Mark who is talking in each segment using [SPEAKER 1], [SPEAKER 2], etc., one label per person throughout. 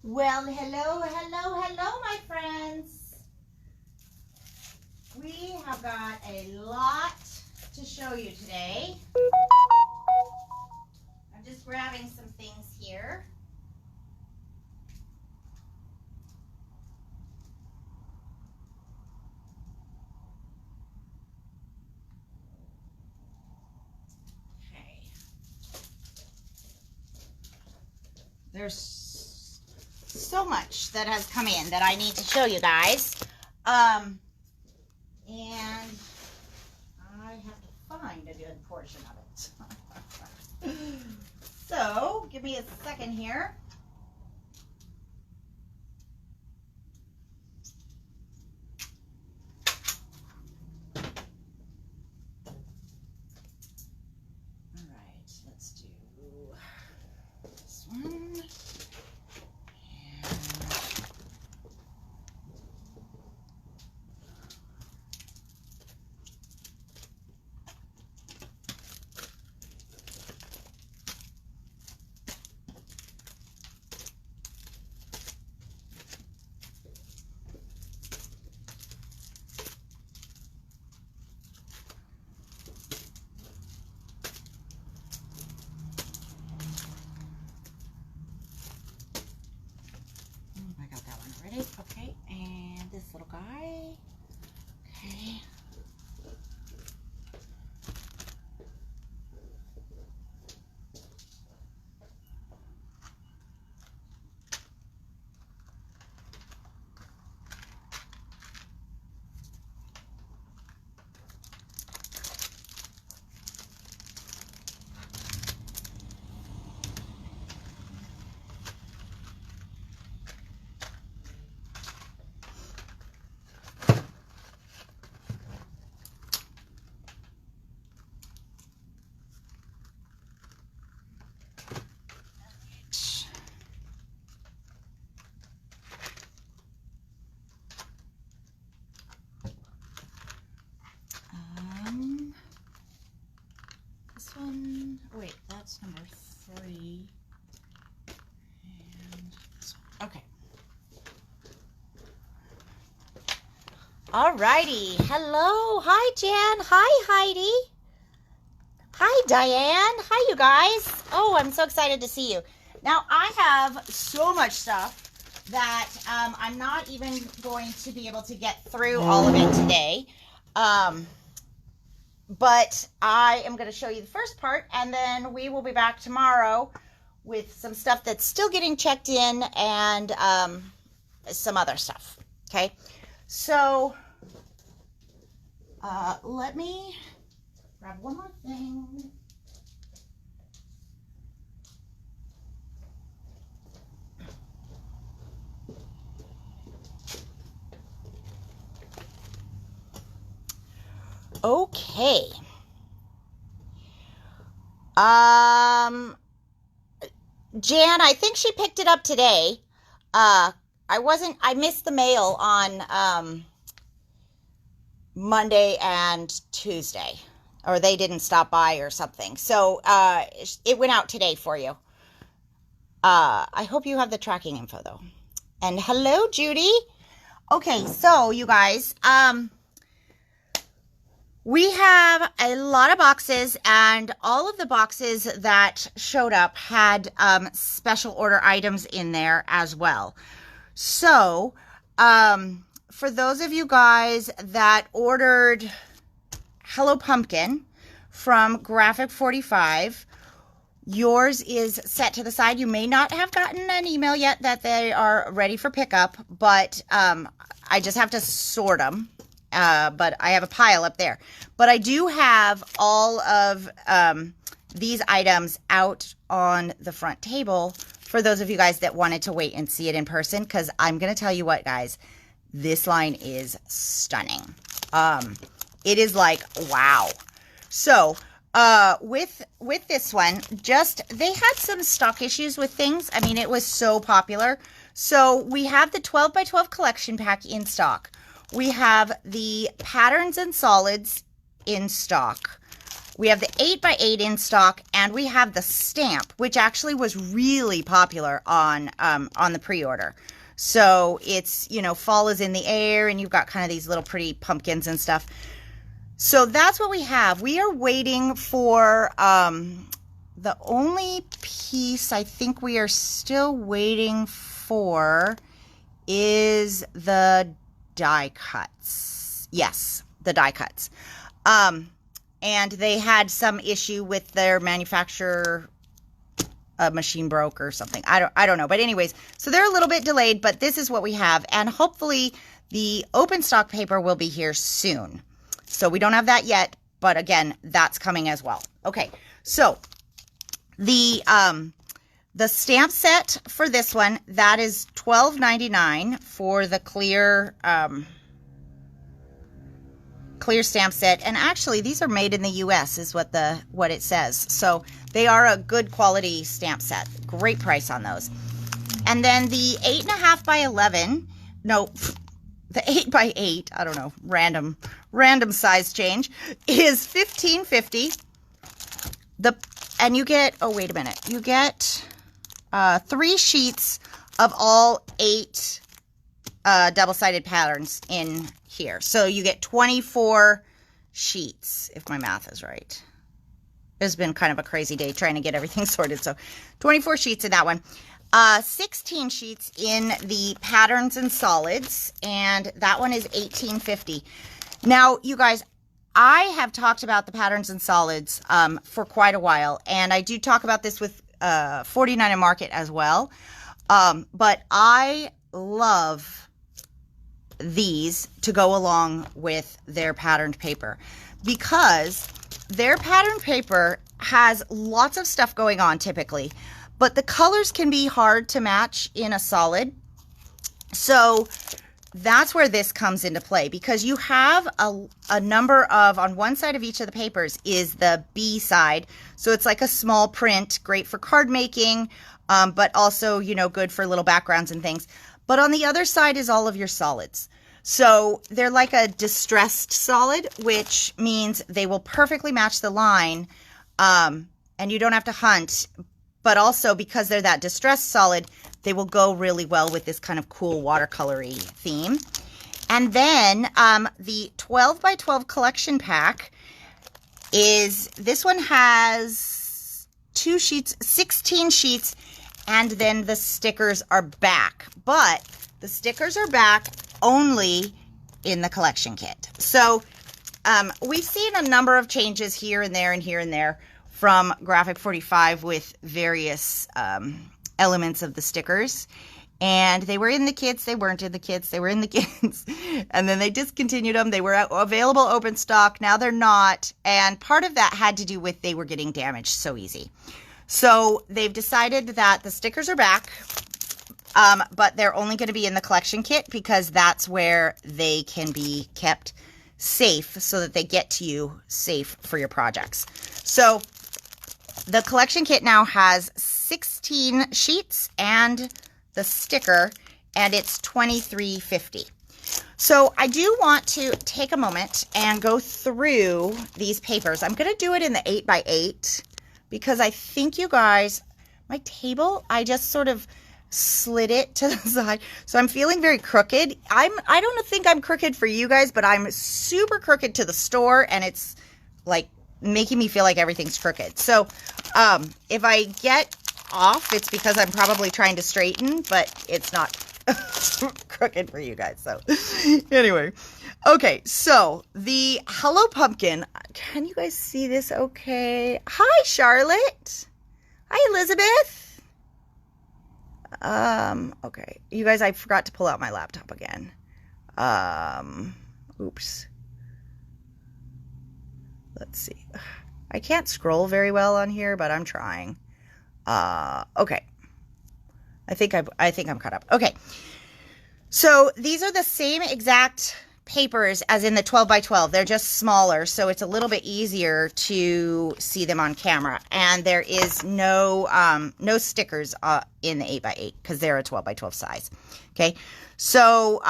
[SPEAKER 1] Well, hello, hello, hello, my friends. We have got a lot to show you today. I'm just grabbing some things here. Okay. There's so much that has come in that I need to show you guys. And I have to find a good portion of it. So, give me a second here. All right, let's do this one. Okay, and this little guy. Okay. This one, wait, that's number 3. And this one. Okay. Alrighty. Hello. Hi, Jan. Hi, Heidi. Hi, Diane. Hi, you guys. Oh, I'm so excited to see you. Now, I have so much stuff that I'm not even going to be able to get through all of it today. But I am going to show you the first part, and then we will be back tomorrow with some stuff that's still getting checked in and some other stuff. Okay, so let me grab one more thing. Okay. Jan, I think she picked it up today. I missed the mail on Monday and Tuesday, or they didn't stop by or something. So it went out today for you. I hope you have the tracking info though. And hello, Judy. Okay, so you guys, we have a lot of boxes, and all of the boxes that showed up had special order items in there as well. So, for those of you guys that ordered Hello Pumpkin from G45, yours is set to the side. You may not have gotten an email yet that they are ready for pickup, but I just have to sort them. But I have a pile up there. But I do have all of these items out on the front table for those of you guys that wanted to wait and see it in person, because I'm going to tell you what, guys, this line is stunning. It is like, wow. So with this one, they had some stock issues with things. I mean, it was so popular. So we have the 12 by 12 collection pack in stock. We have the patterns and solids in stock. We have the 8x8 in stock, and we have the stamp, which actually was really popular on the pre-order. So it's, you know, fall is in the air, and you've got kind of these little pretty pumpkins and stuff. So that's what we have. We are waiting for the only piece I think we are still waiting for is the die cuts. Yes, the die cuts. And they had some issue with their manufacturer, a machine broke or something. I don't know. But anyways, so they're a little bit delayed, but this is what we have. And hopefully the open stock paper will be here soon. So we don't have that yet, but again, that's coming as well. Okay, so the stamp set for this one, that is $12.99 for the clear clear stamp set. And actually, these are made in the US is what it says. So they are a good quality stamp set. Great price on those. And then the 8.5 by 11, no, the 8x8, I don't know, random size change, is $15.50. And you get, oh, wait a minute, you get 3 sheets of all 8 double-sided patterns in here. So you get 24 sheets, if my math is right. It's been kind of a crazy day trying to get everything sorted. So 24 sheets in that one. 16 sheets in the patterns and solids, and that one is $18.50. Now, you guys, I have talked about the patterns and solids for quite a while, and I do talk about this with 49 and Market as well. But I love these to go along with their patterned paper, because their patterned paper has lots of stuff going on typically, but the colors can be hard to match in a solid. So that's where this comes into play, because you have a number of, on one side of each of the papers is the B side. So it's like a small print, great for card making, but also, you know, good for little backgrounds and things. But on the other side is all of your solids. So they're like a distressed solid, which means they will perfectly match the line, and you don't have to hunt. But also, because they're that distressed solid, they will go really well with this kind of cool watercolory theme. And then the 12 by 12 collection pack is, this one has 2 sheets, 16 sheets, and then the stickers are back. But the stickers are back only in the collection kit. So we've seen a number of changes here and there and here and there from Graphic 45 with various elements of the stickers. And they were in the kits, they weren't in the kits, they were in the kits. And then they discontinued them. They were available open stock, now they're not. And part of that had to do with they were getting damaged so easy. So they've decided that the stickers are back, but they're only going to be in the collection kit, because that's where they can be kept safe so that they get to you safe for your projects. So the collection kit now has 16 sheets and the sticker, and it's $23.50. So I do want to take a moment and go through these papers. I'm going to do it in the 8x8 because I think, you guys, my table, I just sort of slid it to the side. So I'm feeling very crooked. I don't think I'm crooked for you guys, but I'm super crooked to the store, and it's like making me feel like everything's crooked. So if I get off, it's because I'm probably trying to straighten, but it's not crooked for you guys. So anyway, okay, so the Hello Pumpkin, can you guys see this okay? Hi, Charlotte. Hi, Elizabeth. Okay, you guys, I forgot to pull out my laptop again. Oops. Let's see. I can't scroll very well on here, but I'm trying. Okay. I think I'm caught up. Okay. So these are the same exact papers as in the 12 by 12. They're just smaller, so it's a little bit easier to see them on camera. And there is no stickers in the 8 by 8 because they're a 12 by 12 size. Okay. So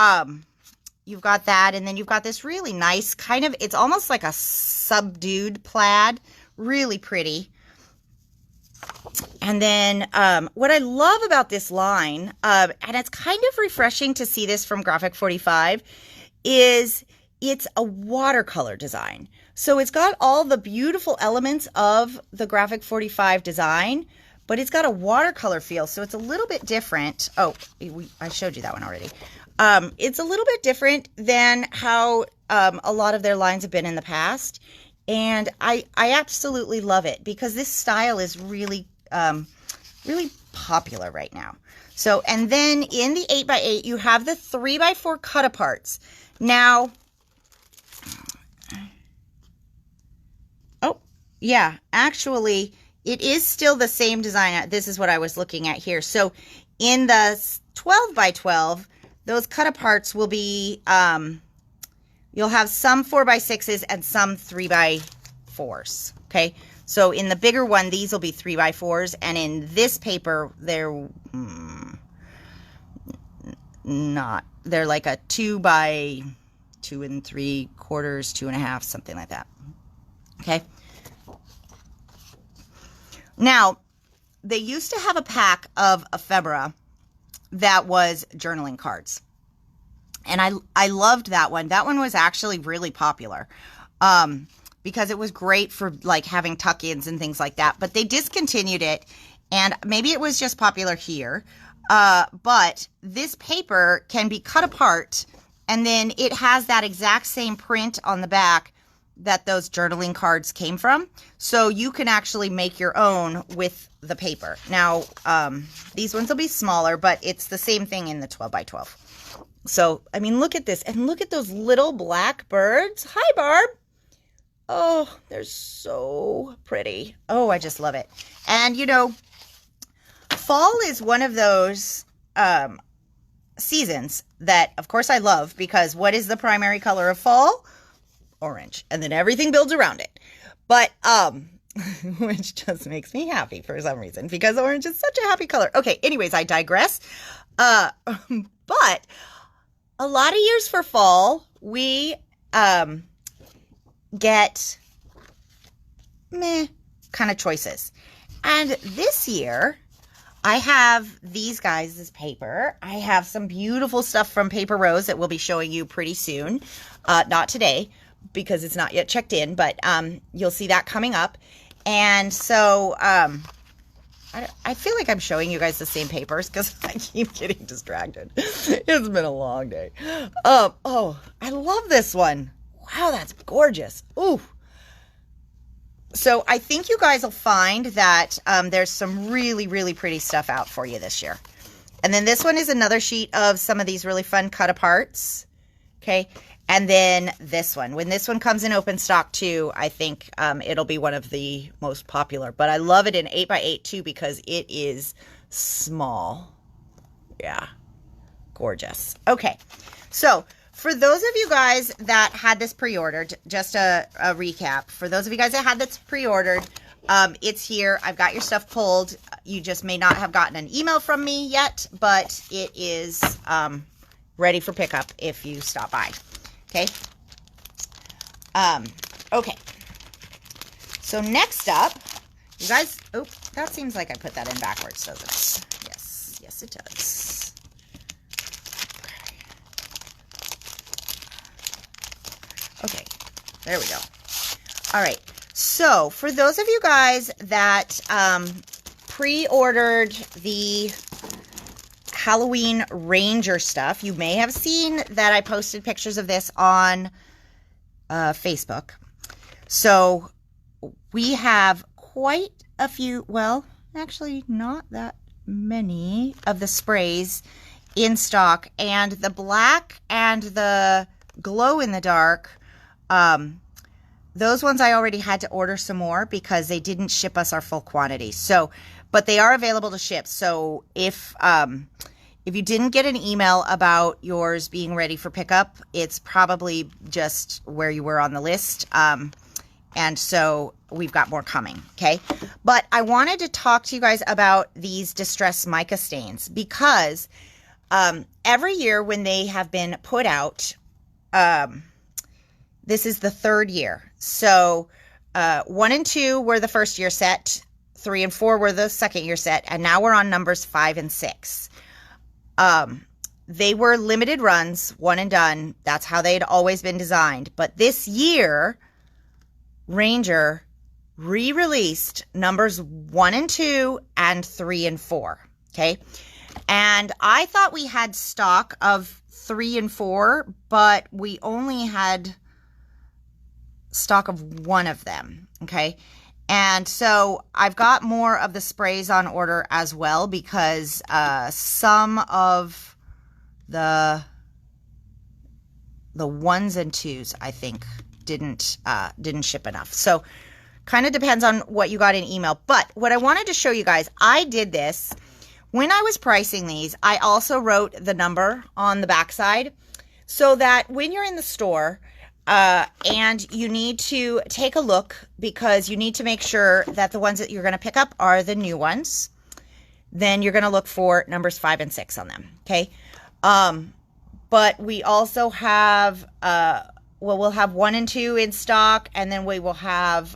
[SPEAKER 1] you've got that, and then you've got this really nice kind of, it's almost like a subdued plaid, really pretty. And then what I love about this line, and it's kind of refreshing to see this from G45, is it's a watercolor design. So it's got all the beautiful elements of the G45 design, but it's got a watercolor feel, so it's a little bit different. Oh, I showed you that one already. It's a little bit different than how a lot of their lines have been in the past, and I absolutely love it because this style is really really popular right now. So, and then in the 8x8, you have the 3x4 cut aparts. Now, oh, yeah, actually, it is still the same design. This is what I was looking at here. So, in the 12x12, those cut aparts will be, you'll have some 4x6s and some 3x4s, okay? So in the bigger one, these will be 3x4s, and in this paper, they're not. They're like a 2x2 3/4, 2.5, something like that. Okay. Now, they used to have a pack of ephemera that was journaling cards, and I loved that one. That one was actually really popular. Because it was great for like having tuck-ins and things like that. But they discontinued it, and maybe it was just popular here. But this paper can be cut apart, and then it has that exact same print on the back that those journaling cards came from. So you can actually make your own with the paper. Now, these ones will be smaller, but it's the same thing in the 12x12. So, I mean, look at this, and look at those little black birds. Hi, Barb. Oh, they're so pretty. Oh, I just love it. And, you know, fall is one of those seasons that, of course, I love, because what is the primary color of fall? Orange. And then everything builds around it. But, which just makes me happy for some reason, because orange is such a happy color. Okay, anyways, I digress. But a lot of years for fall, we get meh kind of choices. And this year, I have these guys, this paper. I have some beautiful stuff from Paper Rose that we'll be showing you pretty soon. Not today, because it's not yet checked in, but you'll see that coming up. And so I feel like I'm showing you guys the same papers because I keep getting distracted. It's been a long day. Oh, I love this one. Wow, that's gorgeous. Ooh. So I think you guys will find that there's some really, really pretty stuff out for you this year. And then this one is another sheet of some of these really fun cut aparts. Okay. And then this one. When this one comes in open stock too, I think it'll be one of the most popular. But I love it in 8x8 too because it is small. Yeah. Gorgeous. Okay. So for those of you guys that had this pre-ordered, just a recap. For those of you guys that had this pre-ordered, it's here. I've got your stuff pulled. You just may not have gotten an email from me yet, but it is ready for pickup if you stop by. Okay. Okay. So next up, you guys, oh, that seems like I put that in backwards, doesn't it? Yes. Yes, it does. Okay, there we go. All right, so for those of you guys that pre-ordered the Halloween Ranger stuff, you may have seen that I posted pictures of this on Facebook. So we have quite a few, well, actually not that many of the sprays in stock, and the black and the glow in the dark, those ones I already had to order some more because they didn't ship us our full quantity. So, but they are available to ship. So if you didn't get an email about yours being ready for pickup, it's probably just where you were on the list. And so we've got more coming. Okay. But I wanted to talk to you guys about these distress mica stains because, every year when they have been put out, this is the third year. So 1 and 2 were the first year set, 3 and 4 were the second year set, and now we're on numbers 5 and 6. They were limited runs, one and done. That's how they'd always been designed. But this year, Ranger re-released numbers 1 and 2 and 3 and 4. Okay. And I thought we had stock of 3 and 4, but we only had stock of one of them. Okay. And so I've got more of the sprays on order as well, because some of the 1s and 2s, I think, didn't ship enough. So kind of depends on what you got in email. But what I wanted to show you guys, I did this when I was pricing these. I also wrote the number on the backside so that when you're in the store and you need to take a look, because you need to make sure that the ones that you're going to pick up are the new ones, then you're going to look for numbers 5 and 6 on them. Okay. But we also have, we'll have 1 and 2 in stock, and then we will have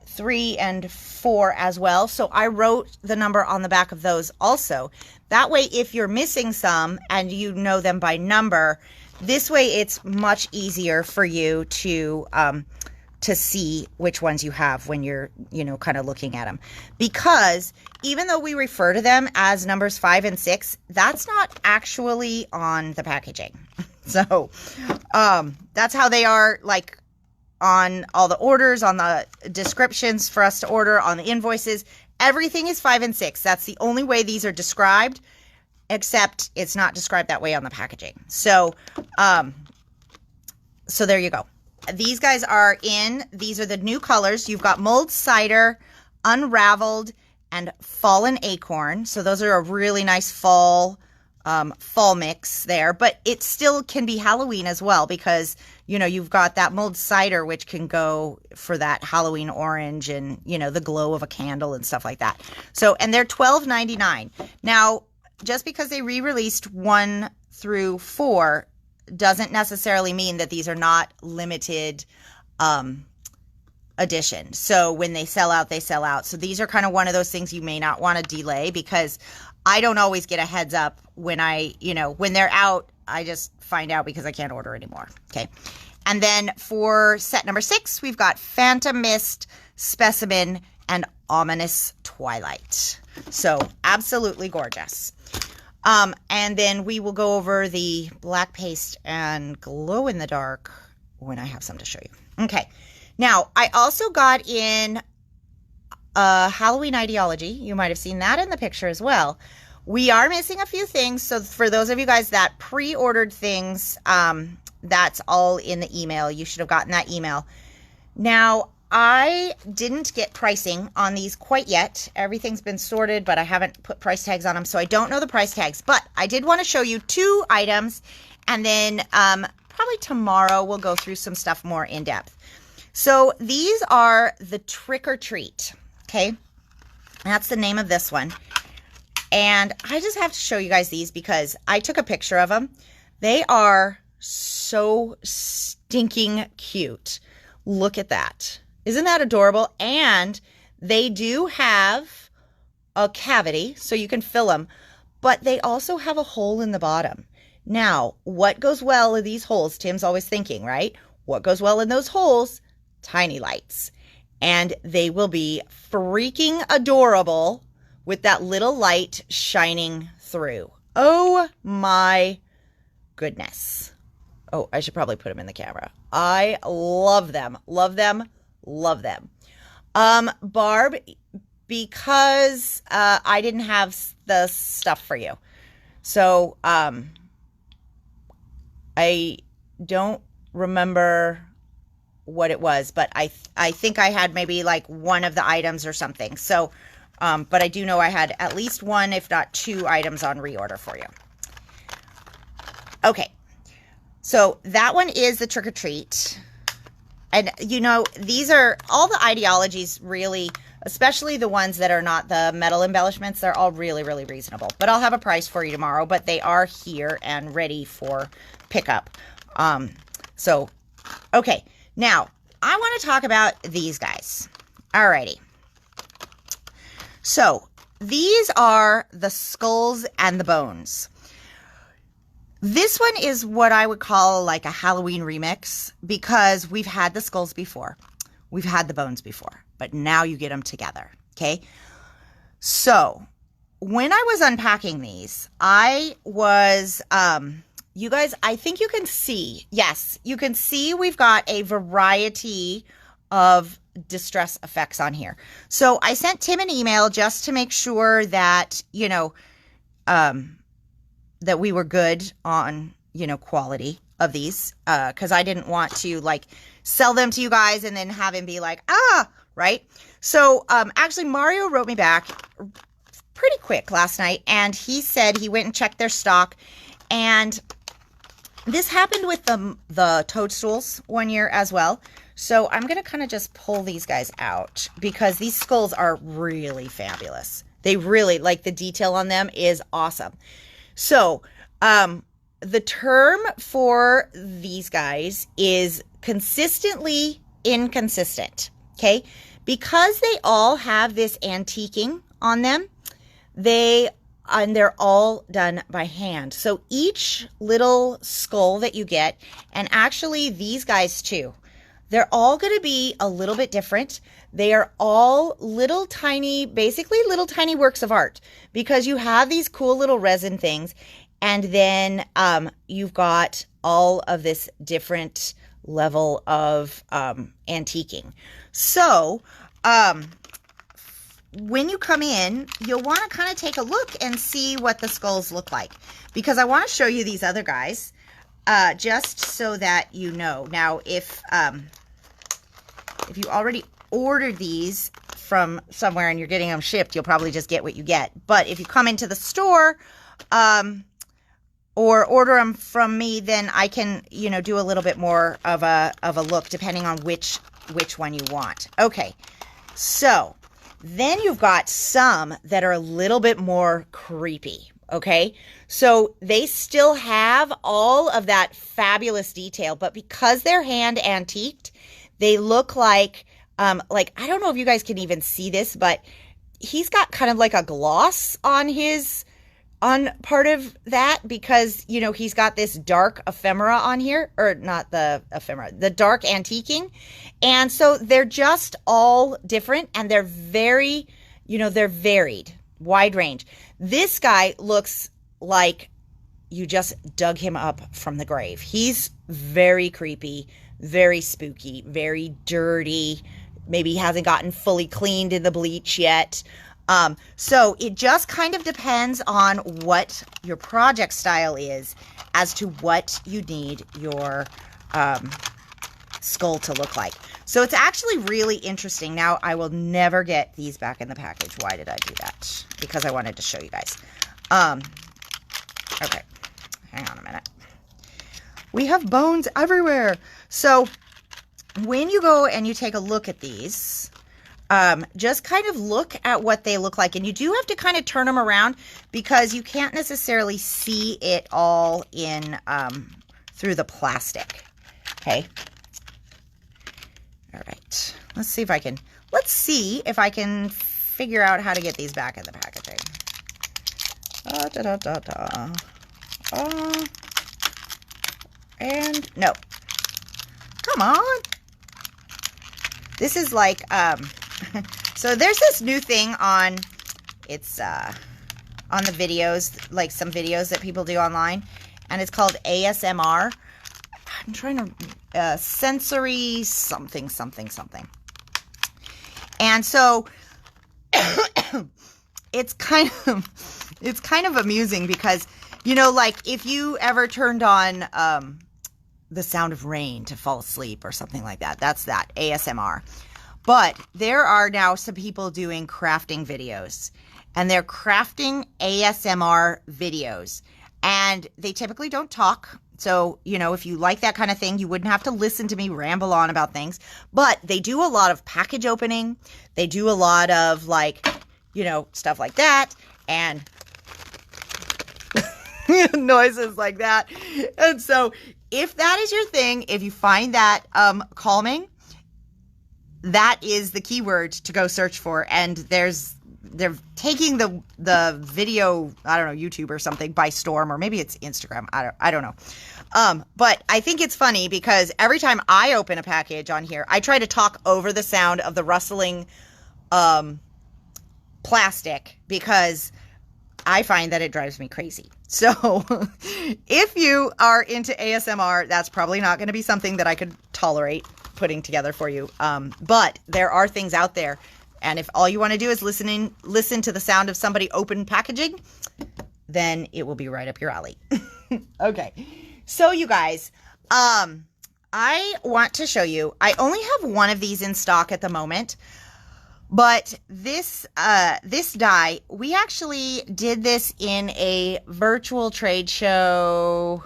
[SPEAKER 1] 3 and 4 as well. So I wrote the number on the back of those also. That way, if you're missing some and you know them by number, this way it's much easier for you to see which ones you have when you're, kind of looking at them. Because even though we refer to them as numbers 5 and 6, that's not actually on the packaging. So that's how they are, like, on all the orders, on the descriptions for us to order, on the invoices. Everything is 5 and 6. That's the only way these are described, except it's not described that way on the packaging. So, so there you go. These guys are in. These are the new colors. You've got mulled cider, unraveled, and fallen acorn. So those are a really nice fall mix there, but it still can be Halloween as well, because you've got that mulled cider, which can go for that Halloween orange and the glow of a candle and stuff like that. So, and they're $12.99. Now, just because they re-released 1 through 4 doesn't necessarily mean that these are not limited edition. So when they sell out, they sell out. So these are kind of one of those things you may not want to delay, because I don't always get a heads up when when they're out. I just find out because I can't order anymore. Okay. And then for set number 6, we've got Phantom Mist, Specimen, and Ominous Twilight. So absolutely gorgeous. And then we will go over the black paste and glow in the dark when I have some to show you. Okay. Now, I also got in Halloween Ideology. You might have seen that in the picture as well. We are missing a few things. So for those of you guys that pre-ordered things, that's all in the email. You should have gotten that email. Now, I didn't get pricing on these quite yet. Everything's been sorted, but I haven't put price tags on them, so I don't know the price tags. But I did want to show you 2 items, and then probably tomorrow we'll go through some stuff more in depth. So these are the Trick or Treat, okay? That's the name of this one. And I just have to show you guys these because I took a picture of them. They are so stinking cute. Look at that. Isn't that adorable? And they do have a cavity so you can fill them, but they also have a hole in the bottom. Now, what goes well in these holes? Tim's always thinking, right? What goes well in those holes? Tiny lights. And they will be freaking adorable with that little light shining through. Oh my goodness. Oh, I should probably put them in the camera. I love them. Love them. Love them. Barb, because I didn't have the stuff for you. So I don't remember what it was, but I think I had maybe like one of the items or something. So but I do know I had at least 1, if not 2 items on reorder for you. Okay. So that one is the Trick or Treat. And, these are all the ideologies really, especially the ones that are not the metal embellishments. They're all really, really reasonable. But I'll have a price for you tomorrow. But they are here and ready for pickup. So, okay. Now, I want to talk about these guys. Alrighty. So, these are the skulls and the bones. This one is what I would call like a Halloween remix because we've had the skulls before. We've had the bones before, but now you get them together, okay? So, when I was unpacking these, I was, you guys, I think you can see, yes, you can see we've got a variety of distress effects on here. So, I sent Tim an email just to make sure that, you know, that we were good on, you know, quality of these, because I didn't want to, like, sell them to you guys and then have him be like, right? So, actually, Mario wrote me back pretty quick last night, and he said he went and checked their stock, and this happened with the toadstools one year as well. So I'm going to kind of just pull these guys out because these skulls are really fabulous. They really, like, the detail on them is awesome. So, the term for these guys is consistently inconsistent, okay? Because they all have this antiquing on them, they're all done by hand. So each little skull that you get, and actually these guys too, they're all going to be a little bit different. They are all little tiny, basically little tiny works of art because you have these cool little resin things. And then you've got all of this different level of antiquing. So when you come in, you'll want to kind of take a look and see what the skulls look like. Because I want to show you these other guys just so that you know. Now, if you already ordered these from somewhere and you're getting them shipped, you'll probably just get what you get. But if you come into the store or order them from me, then I can, you know, do a little bit more of a look depending on which one you want. Okay, so then you've got some that are a little bit more creepy. Okay, so they still have all of that fabulous detail, but because they're hand antiqued, they look like I don't know if you guys can even see this, but he's got kind of like a gloss on part of that because, you know, he's got this dark ephemera on here, or not the ephemera, the dark antiquing. And so they're just all different and they're very, you know, they're varied, wide range. This guy looks like you just dug him up from the grave. He's very creepy, very spooky, very dirty. Maybe he hasn't gotten fully cleaned in the bleach yet. So it just kind of depends on what your project style is as to what you need your skull to look like. So it's actually really interesting. Now, I will never get these back in the package. Why did I do that? Because I wanted to show you guys. Okay, hang on a minute. We have bones everywhere. So when you go and you take a look at these, just kind of look at what they look like. And you do have to kind of turn them around because you can't necessarily see it all in through the plastic. Okay. All right. Let's see if I can figure out how to get these back in the packaging. And no. Come on. This is like, so there's this new thing on the videos, like some videos that people do online, and it's called ASMR. I'm trying to, sensory something. And so it's kind of amusing because, you know, like if you ever turned on the sound of rain to fall asleep or something like that, that's that, ASMR. But there are now some people doing crafting videos, and they're crafting ASMR videos, and they typically don't talk. So, you know, if you like that kind of thing, you wouldn't have to listen to me ramble on about things. But they do a lot of package opening. They do a lot of, like, you know, stuff like that, and noises like that. And so if that is your thing, if you find that calming, that is the keyword to go search for. And they're taking the video, I don't know, YouTube or something by storm, or maybe it's Instagram. I don't know. But I think it's funny because every time I open a package on here, I try to talk over the sound of the rustling plastic because I find that it drives me crazy. So if you are into ASMR, that's probably not going to be something that I could tolerate putting together for you. But there are things out there. And if all you want to do is listen to the sound of somebody open packaging, then it will be right up your alley. Okay. So you guys, I want to show you, I only have one of these in stock at the moment, but this die, we actually did this in a virtual trade show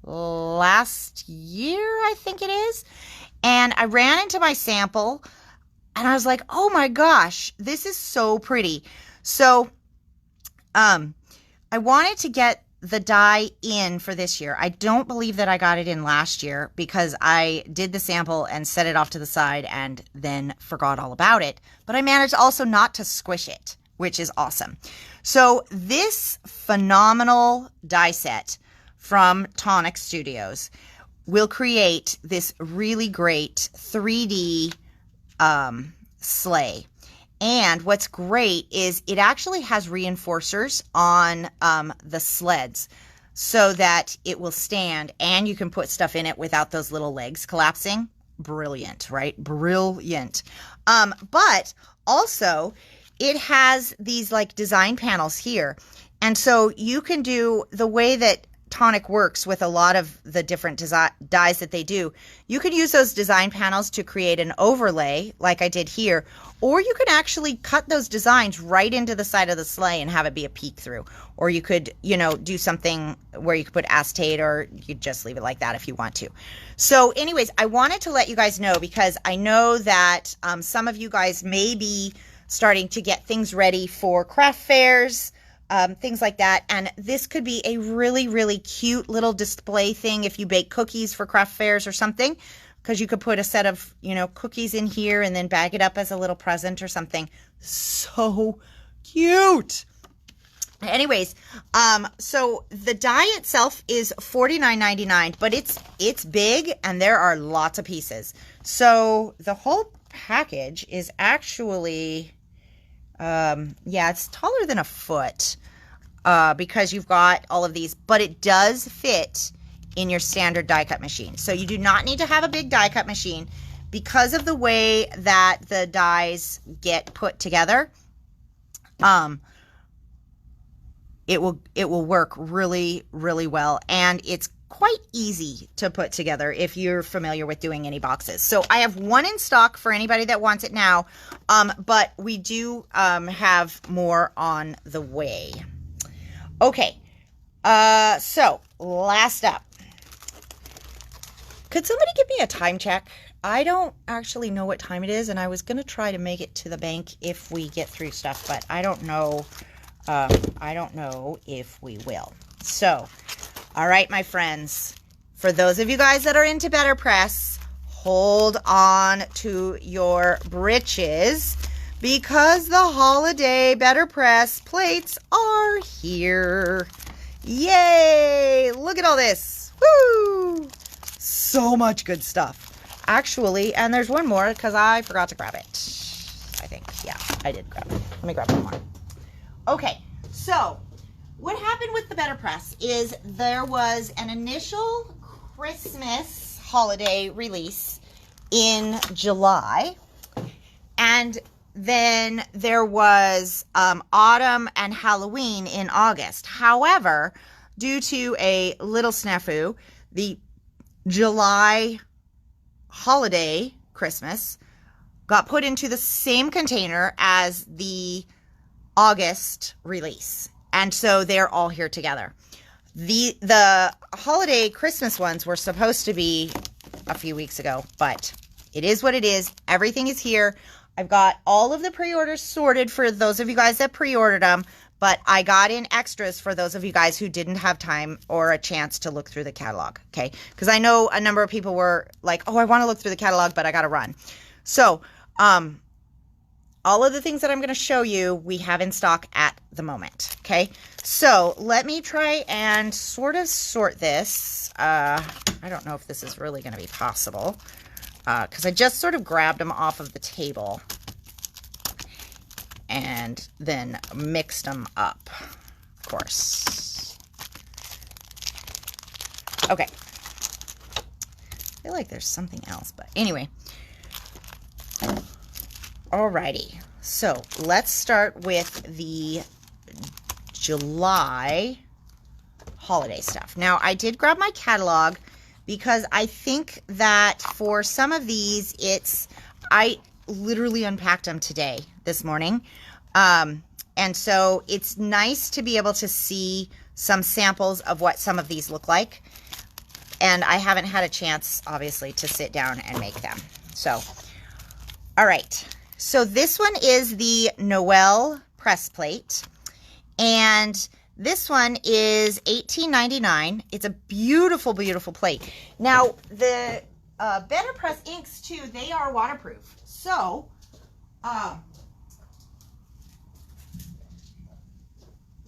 [SPEAKER 1] last year, I think it is. And I ran into my sample and I was like, oh my gosh, this is so pretty. So, I wanted to get the die in for this year. I don't believe that I got it in last year because I did the sample and set it off to the side and then forgot all about it. But I managed also not to squish it, which is awesome. So this phenomenal die set from Tonic Studios will create this really great 3D sleigh. And what's great is it actually has reinforcers on the sleds so that it will stand and you can put stuff in it without those little legs collapsing. Brilliant, right? Brilliant. But also it has these like design panels here. And so you can do the way that Tonic works with a lot of the different dies that they do. You could use those design panels to create an overlay like I did here, or you could actually cut those designs right into the side of the sleigh and have it be a peek through. Or you could, you know, do something where you could put acetate, or you could just leave it like that if you want to. So anyways, I wanted to let you guys know because I know that some of you guys may be starting to get things ready for craft fairs, things like that. And this could be a really, really cute little display thing if you bake cookies for craft fairs or something, because you could put a set of, you know, cookies in here and then bag it up as a little present or something. So cute. Anyways, so the die itself is $49.99, but it's big and there are lots of pieces. So the whole package is actually, yeah, it's taller than a foot, because you've got all of these, but it does fit in your standard die cut machine. So you do not need to have a big die cut machine because of the way that the dies get put together. It will work really, really well. And it's quite easy to put together if you're familiar with doing any boxes. So I have one in stock for anybody that wants it now. But we do, have more on the way. Okay. So last up, could somebody give me a time check? I don't actually know what time it is, and I was going to try to make it to the bank if we get through stuff, but I don't know. I don't know if we will. So, all right, my friends, for those of you guys that are into BetterPress, hold on to your britches because the holiday BetterPress plates are here. Yay! Look at all this. Woo! So much good stuff. Actually, and there's one more because I forgot to grab it. I think, yeah, I did grab it. Let me grab one more. Okay, so what happened with the BetterPress is there was an initial Christmas holiday release in July, and then there was autumn and Halloween in August. However, due to a little snafu, the July holiday Christmas got put into the same container as the August release. And so they're all here together. The holiday Christmas ones were supposed to be a few weeks ago, but it is what it is. Everything is here. I've got all of the pre-orders sorted for those of you guys that pre-ordered them, but I got in extras for those of you guys who didn't have time or a chance to look through the catalog, okay? Because I know a number of people were like, oh, I want to look through the catalog, but I got to run. So, all of the things that I'm going to show you, we have in stock at the moment, okay? So let me try and sort of sort this. I don't know if this is really going to be possible because I just sort of grabbed them off of the table and then mixed them up, of course. Okay. I feel like there's something else, but anyway. Alrighty, so let's start with the July holiday stuff. Now, I did grab my catalog because I think that for some of these, I literally unpacked them this morning. And so it's nice to be able to see some samples of what some of these look like. And I haven't had a chance, obviously, to sit down and make them. So, all right. So this one is the Noel press plate, and this one is $18.99. It's a beautiful, beautiful plate. Now, the BetterPress inks, too, they are waterproof. So,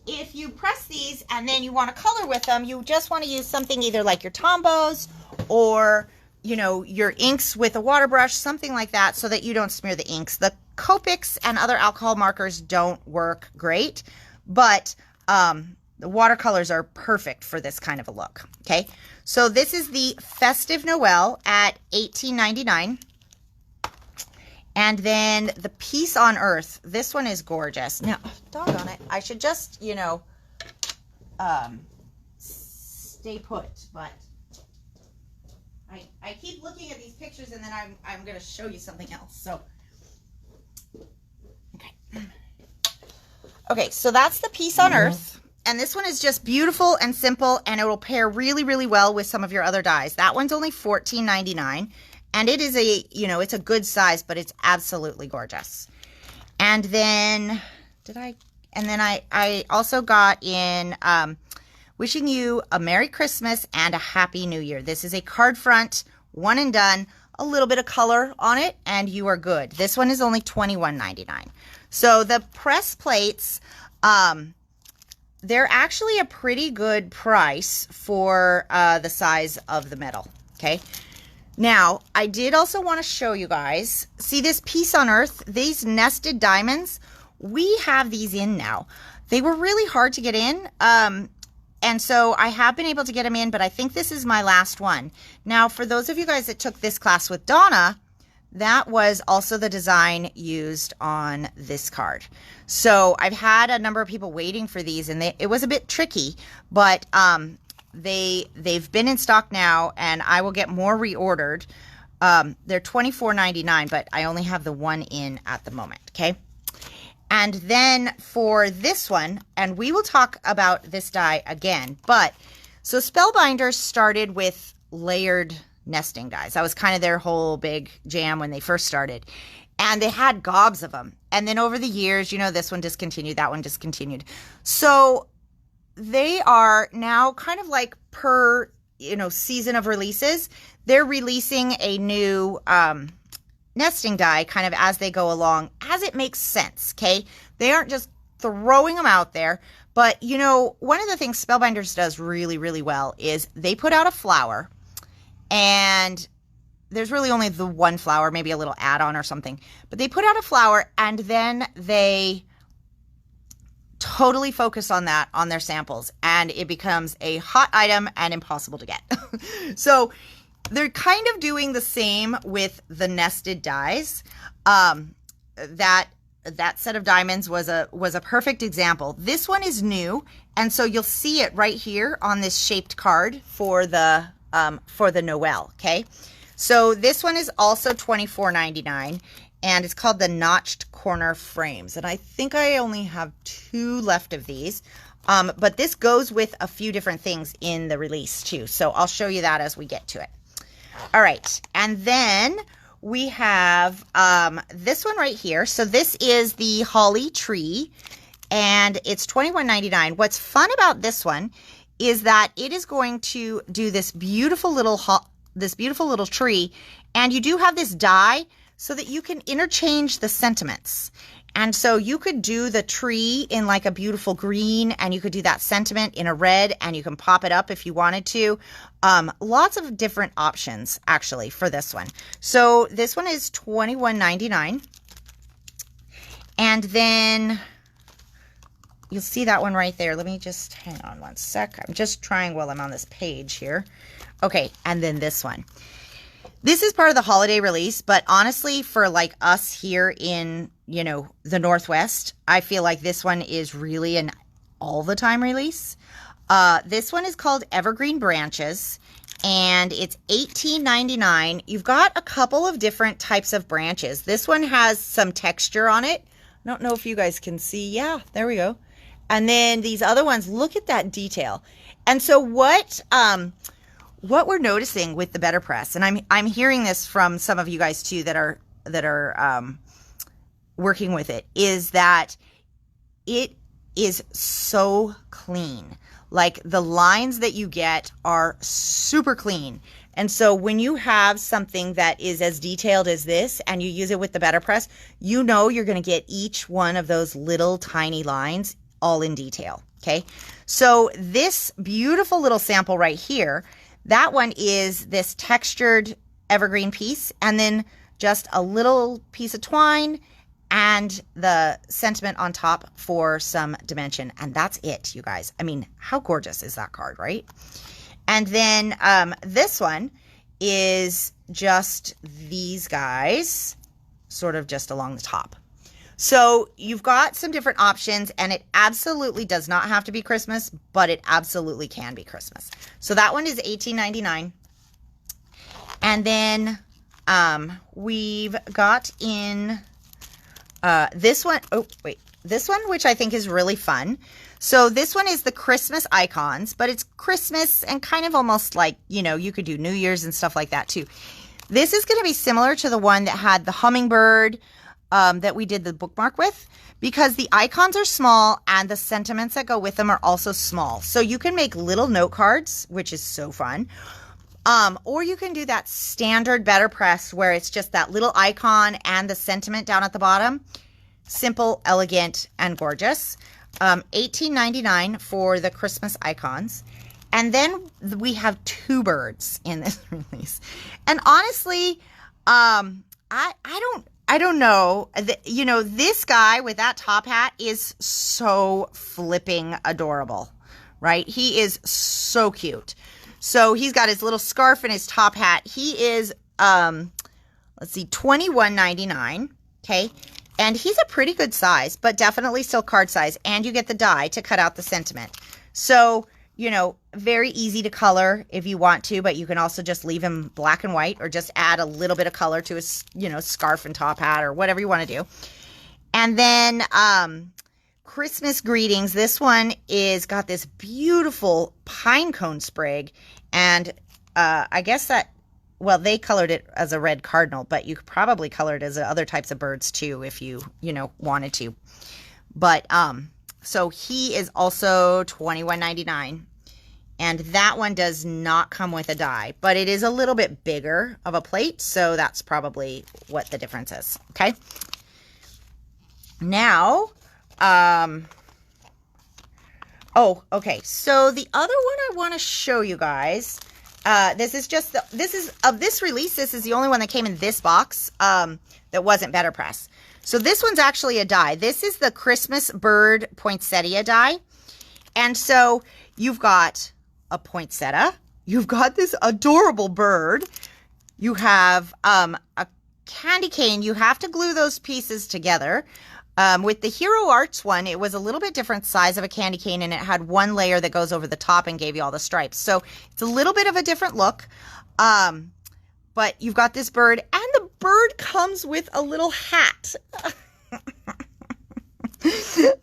[SPEAKER 1] if you press these and then you want to color with them, you just want to use something either like your Tombows or your inks with a water brush, something like that, so that you don't smear the inks. The Copics and other alcohol markers don't work great, but the watercolors are perfect for this kind of a look, okay? So this is the Festive Noel at $18.99. And then the Peace on Earth. This one is gorgeous. Now, doggone it, I should just, stay put, but I keep looking at these pictures and then I'm going to show you something else. So, okay, so that's the Peace on Earth. And this one is just beautiful and simple, and it will pair really, really well with some of your other dyes. That one's only $14.99, and it is it's a good size, but it's absolutely gorgeous. And then, I also got in wishing you a Merry Christmas and a Happy New Year. This is a card front, one and done, a little bit of color on it, and you are good. This one is only $21.99. So the press plates, they're actually a pretty good price for the size of the metal, okay? Now, I did also want to show you guys, see this Peace on Earth, these nested diamonds, we have these in now. They were really hard to get in, and so I have been able to get them in, but I think this is my last one. Now, for those of you guys that took this class with Donna, that was also the design used on this card. So I've had a number of people waiting for these, and it was a bit tricky, but they've been in stock now, and I will get more reordered. They're $24.99, but I only have the one in at the moment, okay? And then for this one, and we will talk about this die again, but so Spellbinders started with layered nesting dies. That was kind of their whole big jam when they first started. And they had gobs of them. And then over the years, this one discontinued, that one discontinued. So they are now kind of like per, season of releases, they're releasing a new nesting die kind of as they go along, as it makes sense, okay? They aren't just throwing them out there, but one of the things Spellbinders does really, really well is they put out a flower, and there's really only the one flower, maybe a little add-on or something, but they put out a flower and then they totally focus on that on their samples, and it becomes a hot item and impossible to get. So they're kind of doing the same with the nested dies. That set of diamonds was a perfect example. This one is new, and so you'll see it right here on this shaped card for the Noel, okay? So this one is also $24.99, and it's called the Notched Corner Frames, and I think I only have 2 left of these. But this goes with a few different things in the release too, so I'll show you that as we get to it. All right, and then we have this one right here. So this is the Holly Tree, and it's $21.99. What's fun about this one is that it is going to do this beautiful little tree, and you do have this die so that you can interchange the sentiments. And so you could do the tree in like a beautiful green, and you could do that sentiment in a red, and you can pop it up if you wanted to. Lots of different options actually for this one. So this one is $21.99. And then you'll see that one right there. Let me just hang on one sec. I'm just trying while I'm on this page here. Okay, and then this one. This is part of the holiday release, but honestly, for like us here in, you know, the Northwest, I feel like this one is really an all the time release. This one is called Evergreen Branches, and it's $18.99. You've got a couple of different types of branches. This one has some texture on it. I don't know if you guys can see. Yeah, there we go. And then these other ones, look at that detail. And so what we're noticing with the BetterPress, and I'm hearing this from some of you guys too that are working with it, is that it is so clean. Like the lines that you get are super clean. And so when you have something that is as detailed as this and you use it with the BetterPress, you know you're going to get each one of those little tiny lines all in detail. Okay. So this beautiful little sample right here, that one is this textured evergreen piece, and then just a little piece of twine and the sentiment on top for some dimension. And that's it, you guys. I mean, how gorgeous is that card, right? And then this one is just these guys sort of just along the top. So you've got some different options, and it absolutely does not have to be Christmas, but it absolutely can be Christmas. So that one is $18.99. And then we've got in this one. Oh, wait. This one, which I think is really fun. So this one is the Christmas icons, but it's Christmas and kind of almost like, you know, you could do New Year's and stuff like that too. This is going to be similar to the one that had the hummingbird that we did the bookmark with, because the icons are small and the sentiments that go with them are also small. So you can make little note cards, which is so fun. Or you can do that standard BetterPress where it's just that little icon and the sentiment down at the bottom. Simple, elegant, and gorgeous. $18.99 for the Christmas icons. And then we have two birds in this release. And honestly, I don't know. You know, this guy with that top hat is so flipping adorable, right? He is so cute. So he's got his little scarf and his top hat. He is, let's see, $21.99. Okay. And he's a pretty good size, but definitely still card size. And you get the die to cut out the sentiment. So, you know, very easy to color if you want to, but you can also just leave him black and white or just add a little bit of color to his, you know, scarf and top hat or whatever you want to do. And then Christmas greetings. This one is got this beautiful pine cone sprig. And I guess that, well, they colored it as a red cardinal, but you could probably color it as other types of birds too if you know, wanted to. But so he is also $21.99. And that one does not come with a die, but it is a little bit bigger of a plate, so that's probably what the difference is, okay? Now, oh, okay, so the other one I want to show you guys, this is of this release, this is the only one that came in this box that wasn't BetterPress. So this one's actually a die. This is the Christmas Bird Poinsettia die. And so you've got a poinsettia. You've got this adorable bird. You have a candy cane. You have to glue those pieces together. With the Hero Arts one, it was a little bit different size of a candy cane, and it had one layer that goes over the top and gave you all the stripes. So it's a little bit of a different look. But you've got this bird, and the bird comes with a little hat.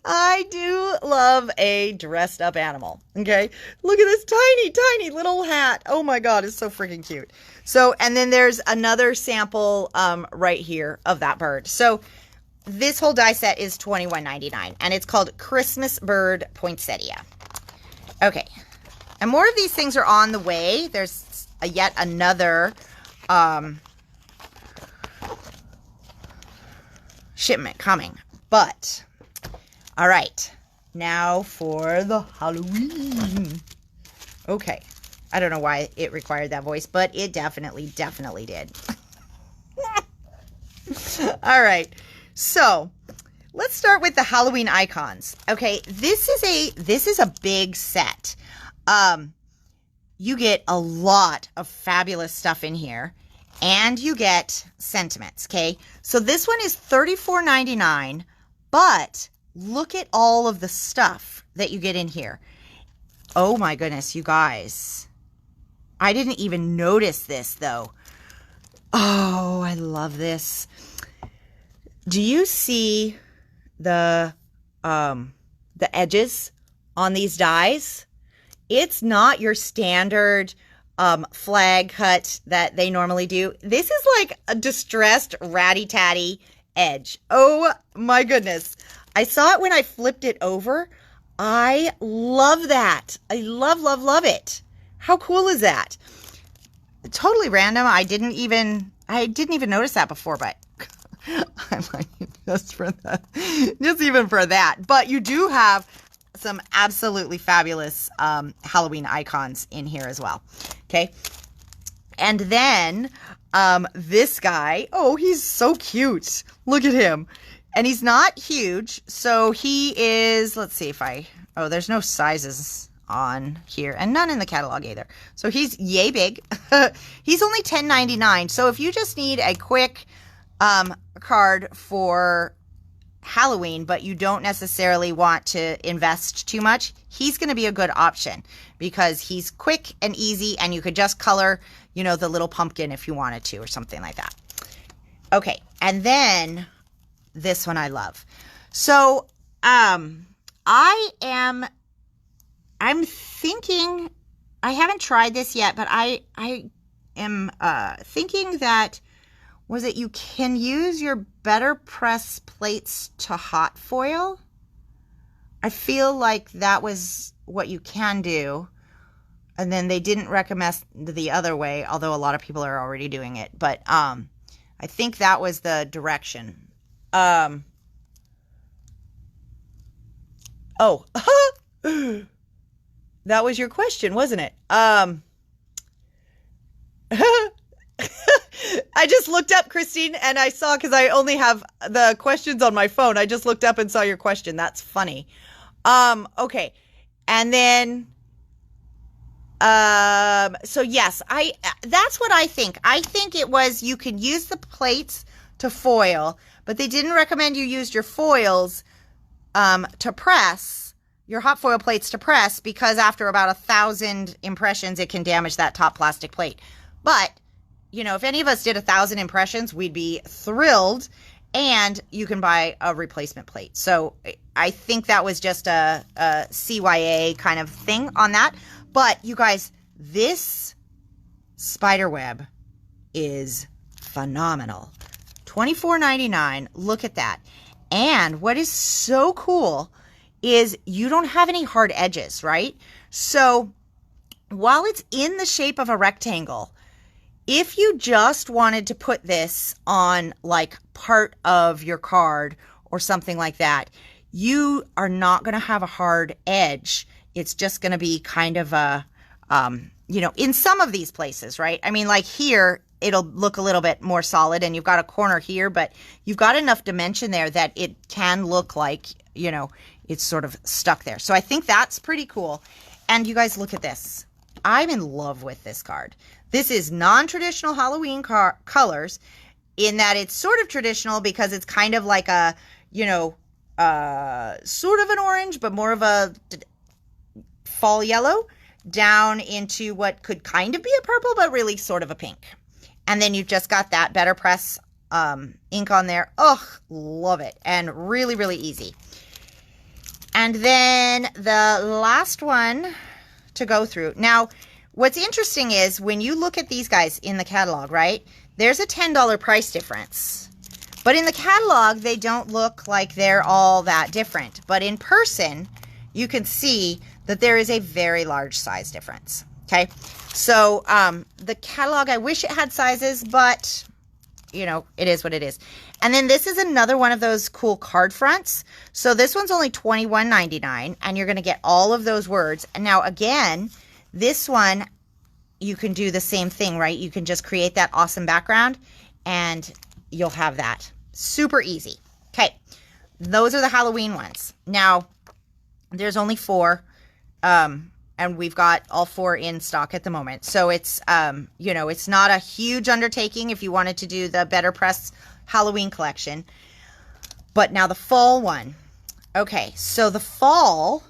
[SPEAKER 1] I do love a dressed up animal. Okay. Look at this tiny, tiny little hat. Oh my God. It's so freaking cute. So, and then there's another sample, right here of that bird. So this whole die set is $21.99, and it's called Christmas Bird Poinsettia. Okay, and more of these things are on the way. There's yet another shipment coming, but all right, now for the Halloween. Okay, I don't know why it required that voice, but it definitely did. All right, so let's start with the Halloween icons. Okay, this is a big set. You get a lot of fabulous stuff in here, and you get sentiments. Okay, so this one is $34.99, but look at all of the stuff that you get in here. Oh my goodness, you guys. I didn't even notice this though. Oh, I love this. Do you see the edges on these dies? It's not your standard flag cut that they normally do. This is like a distressed ratty-tatty edge. Oh my goodness. I saw it when I flipped it over. I love that. I love it. How cool is that? Totally random. I didn't even notice that before, but I'm like, just even for that. But you do have some absolutely fabulous Halloween icons in here as well. Okay. And then this guy, oh, he's so cute. Look at him. And he's not huge. So he is, let's see if there's no sizes on here and none in the catalog either. So he's yay big. He's only $10.99. So if you just need a quick card for Halloween, but you don't necessarily want to invest too much, he's going to be a good option because he's quick and easy, and you could just color, the little pumpkin if you wanted to or something like that. Okay, and then this one I love. So I'm thinking, I haven't tried this yet, but I am thinking that, was it you can use your BetterPress plates to hot foil? I feel like that was what you can do. And then they didn't recommend the other way, although a lot of people are already doing it. But I think that was the direction. That was your question, wasn't it? I just looked up, Christine, and I saw, because I only have the questions on my phone, I just looked up and saw your question. That's funny. Okay. And then, so yes, that's what I think. I think it was, you could use the plates to foil, but they didn't recommend you use your foils, to press, your hot foil plates to press, because after about 1,000 impressions, it can damage that top plastic plate. But if any of us did 1,000 impressions, we'd be thrilled, and you can buy a replacement plate. So I think that was just a CYA kind of thing on that. But you guys, this spider web is phenomenal. $24.99. Look at that. And what is so cool is you don't have any hard edges, right? So while it's in the shape of a rectangle, if you just wanted to put this on like part of your card or something like that, you are not going to have a hard edge. It's just going to be kind of a, in some of these places, right? I mean, like here, it'll look a little bit more solid, and you've got a corner here, but you've got enough dimension there that it can look like, it's sort of stuck there. So I think that's pretty cool. And you guys, look at this. I'm in love with this card. This is non-traditional Halloween colors in that it's sort of traditional because it's kind of like a, sort of an orange, but more of a fall yellow down into what could kind of be a purple, but really sort of a pink. And then you've just got that BetterPress ink on there. Oh, love it. And really, really easy. And then the last one to go through. Now, what's interesting is when you look at these guys in the catalog, right? There's a $10 price difference. But in the catalog, they don't look like they're all that different. But in person, you can see that there is a very large size difference. Okay, so the catalog, I wish it had sizes, but you know, it is what it is. And then this is another one of those cool card fronts. So this one's only $21.99, and you're going to get all of those words. And now again, this one, you can do the same thing, right? You can just create that awesome background and you'll have that. Super easy. Okay, those are the Halloween ones. Now, there's only 4, and we've got all 4 in stock at the moment. So it's, you know, it's not a huge undertaking if you wanted to do the BetterPress Halloween collection. But now the fall one. Okay, so the fall,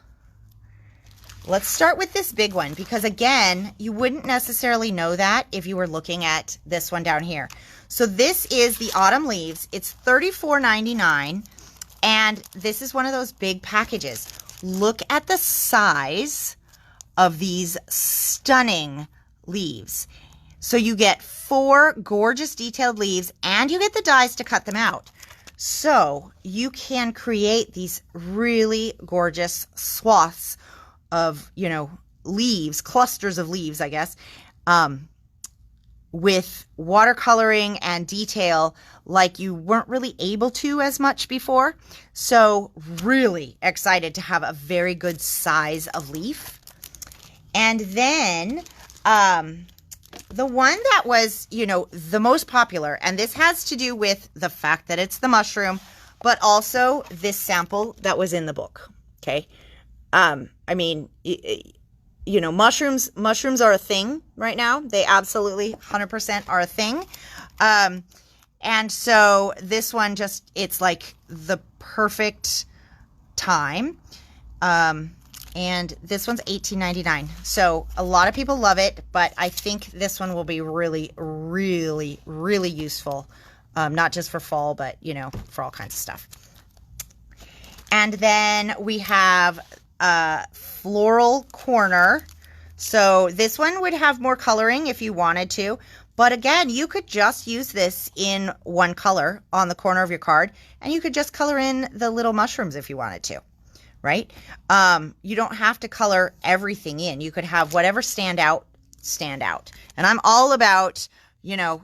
[SPEAKER 1] let's start with this big one, because again, you wouldn't necessarily know that if you were looking at this one down here. So this is the Autumn Leaves. It's $34.99, and this is one of those big packages. Look at the size of these stunning leaves. So you get 4 gorgeous detailed leaves, and you get the dies to cut them out. So you can create these really gorgeous swaths of, you know, leaves, clusters of leaves, I guess, with watercoloring and detail like you weren't really able to as much before. So really excited to have a very good size of leaf. And then the one that was, you know, the most popular, and this has to do with the fact that it's the mushroom, but also this sample that was in the book. Okay. I mean, you know, mushrooms are a thing right now. They absolutely 100% are a thing. And so this one just, it's like the perfect time. And this one's $18.99. So a lot of people love it, but I think this one will be really, really, really useful. Not just for fall, but, you know, for all kinds of stuff. And then we have Floral Corner. So this one would have more coloring if you wanted to. But again, you could just use this in one color on the corner of your card. And you could just color in the little mushrooms if you wanted to. Right? You don't have to color everything in. You could have whatever stand out. And I'm all about, you know,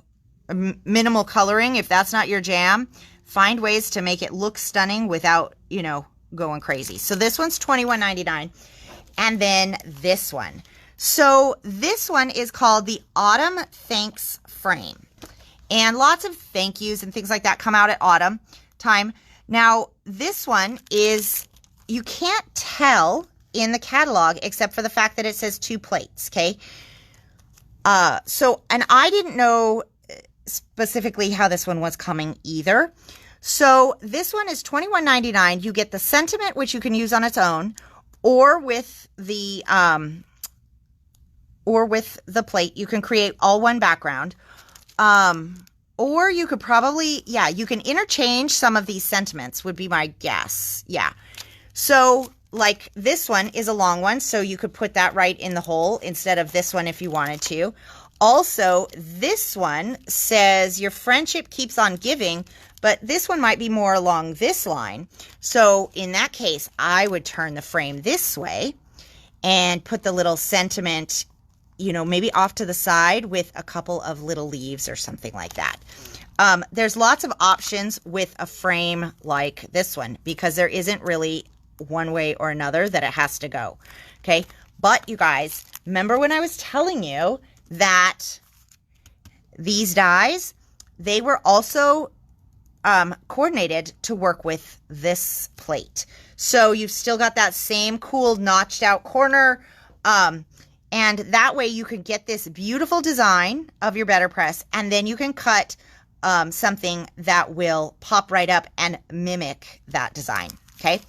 [SPEAKER 1] minimal coloring. If that's not your jam, find ways to make it look stunning without, you know, going crazy. So this one's $21.99. And then this one. So this one is called the Autumn Thanks Frame. And lots of thank yous and things like that come out at autumn time. Now, this one is, you can't tell in the catalog except for the fact that it says 2 plates, okay? And I didn't know specifically how this one was coming either. So this one is $21.99. You get the sentiment, which you can use on its own, or with the plate. You can create all one background. Or you could probably, yeah, you can interchange some of these sentiments would be my guess. Yeah. So like this one is a long one, so you could put that right in the hole instead of this one if you wanted to. Also, this one says your friendship keeps on giving, but this one might be more along this line. So in that case, I would turn the frame this way and put the little sentiment, you know, maybe off to the side with a couple of little leaves or something like that. There's lots of options with a frame like this one because there isn't really one way or another that it has to go. Okay. But you guys, remember when I was telling you that these dies, they were also coordinated to work with this plate. So you've still got that same cool notched out corner. And that way you can get this beautiful design of your BetterPress, and then you can cut something that will pop right up and mimic that design. Okay.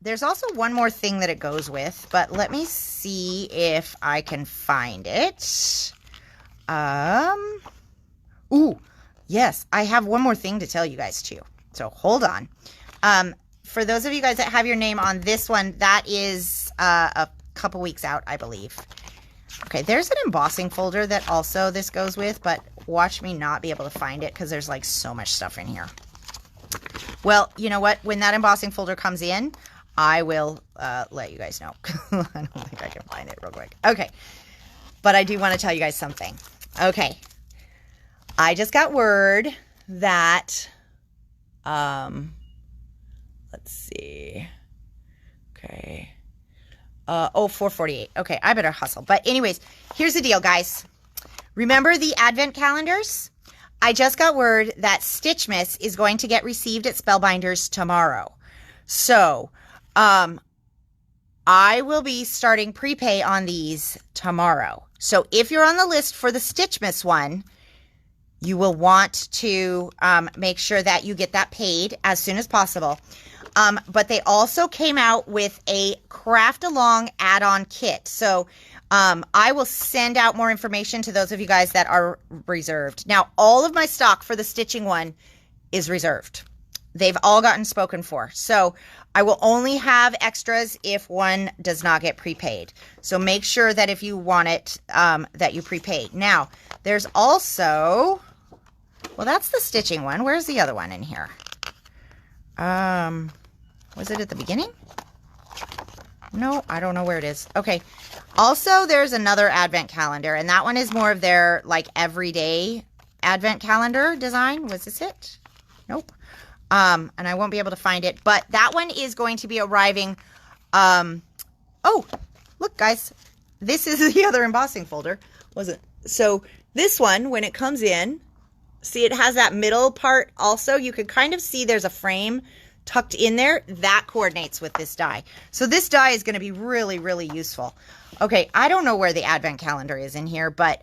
[SPEAKER 1] There's also one more thing that it goes with, but let me see if I can find it. Ooh, yes, I have one more thing to tell you guys too. So hold on. For those of you guys that have your name on this one, that is a couple weeks out, I believe. Okay, there's an embossing folder that also this goes with, but Watch me not be able to find it because there's like so much stuff in here. Well, you know what? When that embossing folder comes in, I will let you guys know. I don't think I can find it real quick. Okay. But I do want to tell you guys something. Okay. I just got word that, let's see. Okay. 4:48. Okay, I better hustle. But anyways, here's the deal, guys. Remember the advent calendars? I just got word that Stitchmas is going to get received at Spellbinders tomorrow. So, I will be starting prepay on these tomorrow. So if you're on the list for the Stitchmas one, you will want to make sure that you get that paid as soon as possible. But they also came out with a craft along add-on kit. So I will send out more information to those of you guys that are reserved. Now, all of my stock for the stitching one is reserved. They've all gotten spoken for. So I will only have extras if one does not get prepaid. So make sure that if you want it, that you prepay. Now, there's also, well, that's the stitching one. Where's the other one in here? Was it at the beginning? No, I don't know where it is. Okay. Also, there's another advent calendar, and that one is more of their, like, everyday advent calendar design. Was this it? Nope. And I won't be able to find it, but that one is going to be arriving. Oh, look, guys. This is the other embossing folder. Wasn't so this one, when it comes in, see, it has that middle part also. You can kind of see there's a frame tucked in there. That coordinates with this die. So this die is going to be really, really useful. Okay, I don't know where the advent calendar is in here, but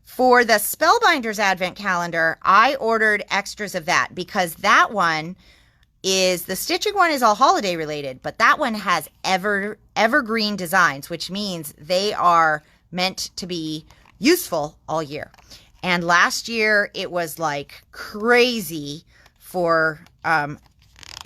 [SPEAKER 1] for the Spellbinders advent calendar, I ordered extras of that because that one is, the stitching one is all holiday related, but that one has evergreen designs, which means they are meant to be useful all year. And last year it was like crazy for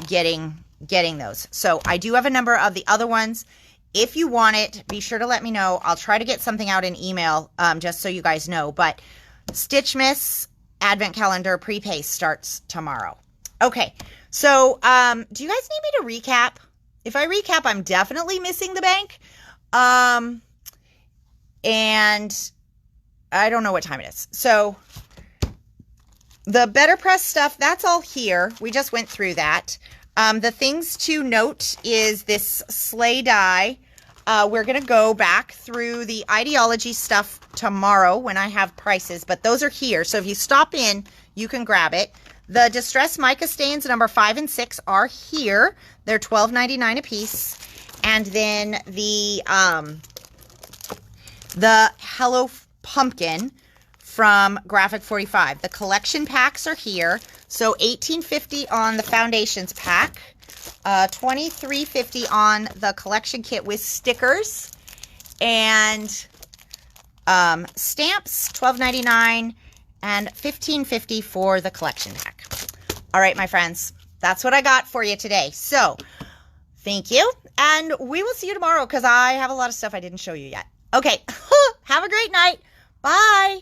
[SPEAKER 1] getting those. So I do have a number of the other ones. If you want it, be sure to let me know. I'll try to get something out in email just so you guys know. But Stitchmas Advent Calendar prepay starts tomorrow. Okay, so do you guys need me to recap? If I recap, I'm definitely missing the bank. And I don't know what time it is. So the BetterPress stuff, that's all here. We just went through that. The things to note is this sleigh die. We're going to go back through the ideology stuff tomorrow when I have prices, but those are here. So if you stop in, you can grab it. The Distress Mica stains number 5 and 6 are here. They're $12.99 a piece. And then the Hello Pumpkin from G45. The collection packs are here. So $18.50 on the foundations pack, $23.50 on the collection kit with stickers, and stamps, $12.99, and $15.50 for the collection pack. All right, my friends, that's what I got for you today. So thank you, and we will see you tomorrow because I have a lot of stuff I didn't show you yet. Okay, have a great night. Bye.